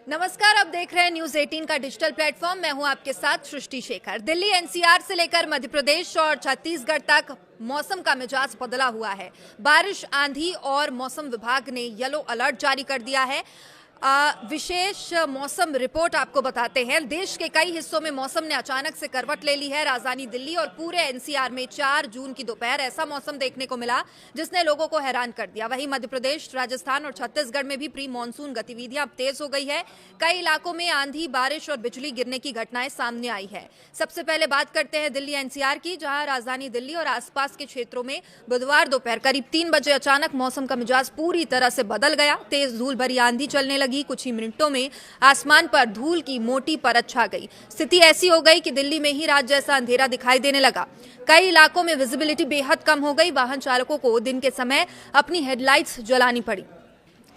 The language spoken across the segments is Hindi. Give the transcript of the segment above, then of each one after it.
नमस्कार, आप देख रहे हैं न्यूज 18 का डिजिटल प्लेटफॉर्म। मैं हूं आपके साथ सृष्टि शेखर। दिल्ली एनसीआर से लेकर मध्य प्रदेश और छत्तीसगढ़ तक मौसम का मिजाज बदला हुआ है। बारिश, आंधी और मौसम विभाग ने येलो अलर्ट जारी कर दिया है। विशेष मौसम रिपोर्ट आपको बताते हैं। देश के कई हिस्सों में मौसम ने अचानक से करवट ले ली है। राजधानी दिल्ली और पूरे एनसीआर में 4 जून की दोपहर ऐसा मौसम देखने को मिला जिसने लोगों को हैरान कर दिया। वहीं मध्य प्रदेश, राजस्थान और छत्तीसगढ़ में भी प्री मानसून गतिविधियां अब तेज हो गई है। कई इलाकों में आंधी, बारिश और बिजली गिरने की घटनाएं सामने आई है। सबसे पहले बात करते हैं दिल्ली एनसीआर की, जहां राजधानी दिल्ली और आसपास के क्षेत्रों में बुधवार दोपहर करीब 3 बजे अचानक मौसम का मिजाज पूरी तरह से बदल गया। तेज धूल भरी आंधी चलने लगी। कुछ ही मिनटों में आसमान पर धूल की मोटी परत छा गई। स्थिति ऐसी हो गई कि दिल्ली में ही रात जैसा अंधेरा दिखाई देने लगा। कई इलाकों में विजिबिलिटी बेहद कम हो गई। वाहन चालकों को दिन के समय अपनी हेडलाइट्स जलानी पड़ी।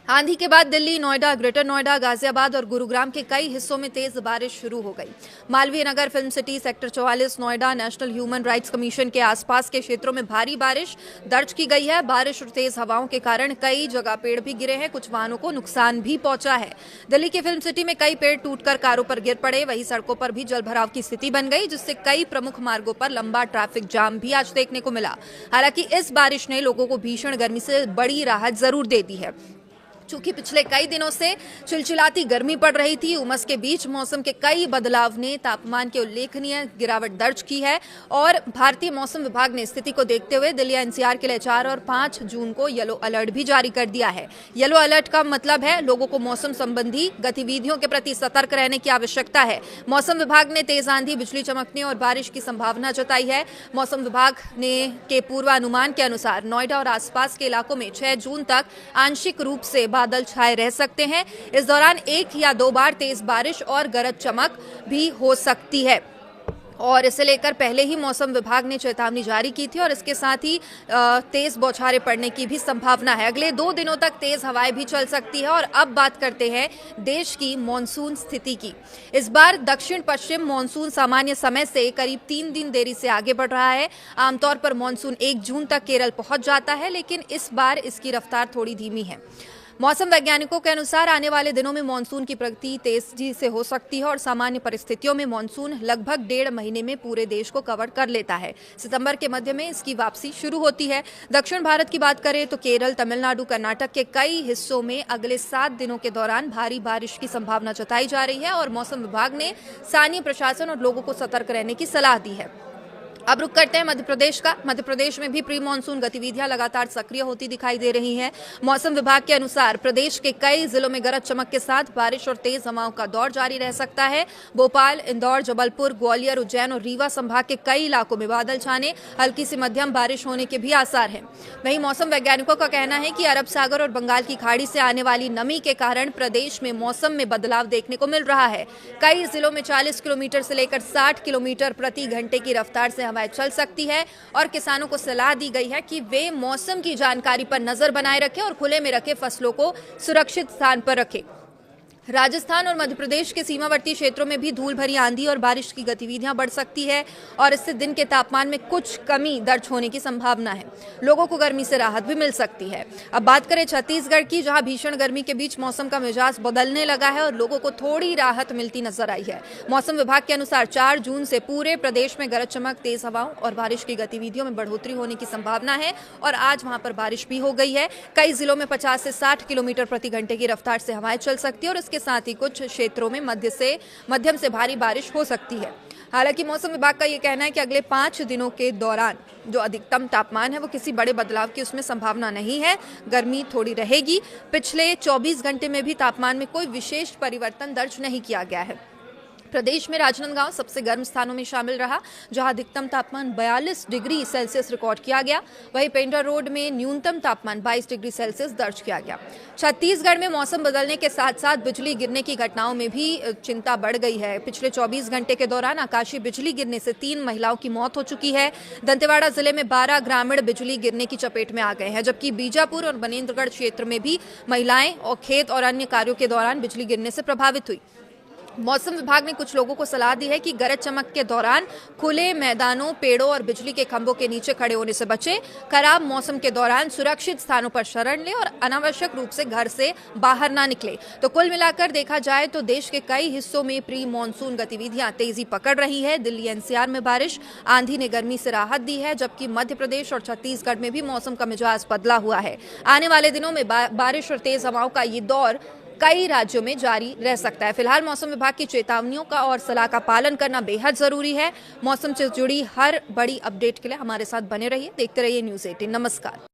आंधी के बाद दिल्ली, नोएडा, ग्रेटर नोएडा, गाजियाबाद और गुरुग्राम के कई हिस्सों में तेज बारिश शुरू हो गई। Malviya Nagar, Film City, sector 44, Noida, National Human Rights Commission के आसपास के क्षेत्रों में भारी बारिश दर्ज की गई है। बारिश और तेज हवाओं के कारण कई जगह पेड़ भी गिरे हैं। कुछ वाहनों को नुकसान भी पहुंचा है। दिल्ली की फिल्म सिटी में कई पेड़ टूटकर कारों पर गिर पड़े। वहीं सड़कों पर भी जलभराव की स्थिति बन गई, जिससे कई प्रमुख मार्गों पर लंबा ट्रैफिक जाम भी आज देखने को मिला। हालांकि इस बारिश ने लोगों को भीषण गर्मी से बड़ी राहत जरूर दे दी है। चूंकि पिछले कई दिनों से चिलचिलाती गर्मी पड़ रही थी, उमस के बीच मौसम के कई बदलाव ने तापमान के उल्लेखनीय गिरावट दर्ज की है। और भारतीय मौसम विभाग ने स्थिति को देखते हुए दिल्ली एनसीआर के लिए 4 और 5 जून को येलो अलर्ट भी जारी कर दिया है। येलो अलर्ट का मतलब है लोगों को मौसम संबंधी गतिविधियों के प्रति सतर्क रहने की आवश्यकता है। मौसम विभाग ने तेज आंधी, बिजली चमकने और बारिश की संभावना जताई है। मौसम विभाग ने के पूर्वानुमान के अनुसार नोएडा और आसपास के इलाकों में 6 जून तक आंशिक रूप से बादल छाए रह सकते हैं। इस दौरान 1 या 2 बार तेज बारिश और गरज चमक भी हो सकती है। और इसे लेकर पहले ही मौसम विभाग ने चेतावनी जारी की थी और इसके साथ ही तेज बौछारें पड़ने की भी संभावना है। अगले 2 दिनों तक तेज हवाएं भी चल सकती है। और अब बात करते हैं देश की मॉनसून स्थिति की। इस बार दक्षिण पश्चिम मॉनसून सामान्य समय से करीब 3 दिन देरी से आगे बढ़ रहा है। आमतौर पर मॉनसून 1 जून तक केरल पहुंच जाता है, लेकिन इस बार इसकी रफ्तार थोड़ी धीमी है। मौसम वैज्ञानिकों के अनुसार आने वाले दिनों में मॉनसून की प्रगति तेजी से हो सकती है और सामान्य परिस्थितियों में मॉनसून लगभग 1.5 महीने में पूरे देश को कवर कर लेता है। सितंबर के मध्य में इसकी वापसी शुरू होती है। दक्षिण भारत की बात करें तो केरल, तमिलनाडु, कर्नाटक के कई हिस्सों में अगले 7 दिनों के दौरान भारी बारिश की संभावना जताई जा रही है और मौसम विभाग ने स्थानीय प्रशासन और लोगों को सतर्क रहने की सलाह दी है। अब रुक करते हैं मध्य प्रदेश का। मध्य प्रदेश में भी प्री मानसून गतिविधियां लगातार सक्रिय होती दिखाई दे रही हैं। मौसम विभाग के अनुसार प्रदेश के कई जिलों में गरज चमक के साथ बारिश और तेज हवाओं का दौर जारी रह सकता है। भोपाल, इंदौर, जबलपुर, ग्वालियर, उज्जैन और रीवा संभाग के कई इलाकों में बादल छाने, हल्की से मध्यम बारिश होने के भी आसार हैं। वहीं मौसम वैज्ञानिकों का कहना है कि अरब सागर और बंगाल की खाड़ी से आने वाली नमी के कारण प्रदेश में मौसम में बदलाव देखने को मिल रहा है। कई जिलों में 40 किलोमीटर से लेकर 60 किलोमीटर प्रति घंटे की रफ्तार से हवाएं चल सकती है और किसानों को सलाह दी गई है कि वे मौसम की जानकारी पर नजर बनाए रखें और खुले में रखे फसलों को सुरक्षित स्थान पर रखें। राजस्थान और मध्य प्रदेश के सीमावर्ती क्षेत्रों में भी धूल भरी आंधी और बारिश की गतिविधियां बढ़ सकती है और इससे दिन के तापमान में कुछ कमी दर्ज होने की संभावना है। लोगों को गर्मी से राहत भी मिल सकती है। अब बात करें छत्तीसगढ़ की, जहां भीषण गर्मी के बीच मौसम का मिजाज बदलने लगा है और लोगों को थोड़ी राहत मिलती नजर आई है। मौसम विभाग के अनुसार 4 जून से पूरे प्रदेश में गरज चमक, तेज हवाओं और बारिश की गतिविधियों में बढ़ोतरी होने की संभावना है और आज वहां पर बारिश भी हो गई है। कई जिलों में 50 से 60 किलोमीटर प्रति घंटे की रफ्तार से हवाएं चल सकती है और इसके साथ ही कुछ क्षेत्रों में मध्यम से भारी बारिश हो सकती है। हालांकि मौसम विभाग का यह कहना है कि अगले 5 दिनों के दौरान जो अधिकतम तापमान है वो किसी बड़े बदलाव की उसमें संभावना नहीं है। गर्मी थोड़ी रहेगी। पिछले 24 घंटे में भी तापमान में कोई विशेष परिवर्तन दर्ज नहीं किया गया है। प्रदेश में राजनांदगांव सबसे गर्म स्थानों में शामिल रहा, जहां अधिकतम तापमान 42 डिग्री सेल्सियस रिकॉर्ड किया गया। वहीं पेंड्रा रोड में न्यूनतम तापमान 22 डिग्री सेल्सियस दर्ज किया गया। छत्तीसगढ़ में मौसम बदलने के साथ साथ बिजली गिरने की घटनाओं में भी चिंता बढ़ गई है। पिछले 24 घंटे के दौरान आकाशीय बिजली गिरने से 3 महिलाओं की मौत हो चुकी है। दंतेवाड़ा जिले में 12 ग्रामीण बिजली गिरने की चपेट में आ गए हैं, जबकि बीजापुर और बनेन्द्रगढ़ क्षेत्र में भी महिलाएं और खेत और अन्य कार्यों के दौरान बिजली गिरने से प्रभावित हुई। मौसम विभाग ने कुछ लोगों को सलाह दी है कि गरज चमक के दौरान खुले मैदानों, पेड़ों और बिजली के खंभों के नीचे खड़े होने से बचें। खराब मौसम के दौरान सुरक्षित स्थानों पर शरण लें और अनावश्यक रूप से घर से बाहर ना निकले। तो कुल मिलाकर देखा जाए तो देश के कई हिस्सों में प्री मानसून गतिविधियां तेजी पकड़ रही है। दिल्ली एनसीआर में बारिश, आंधी ने गर्मी से राहत दी है, जबकि मध्य प्रदेश और छत्तीसगढ़ में भी मौसम का मिजाज बदला हुआ है। आने वाले दिनों में बारिश और तेज हवाओं का ये दौर कई राज्यों में जारी रह सकता है। फिलहाल मौसम विभाग की चेतावनियों का और सलाह का पालन करना बेहद जरूरी है। मौसम से जुड़ी हर बड़ी अपडेट के लिए हमारे साथ बने रहिए, देखते रहिए न्यूज़ 18। नमस्कार।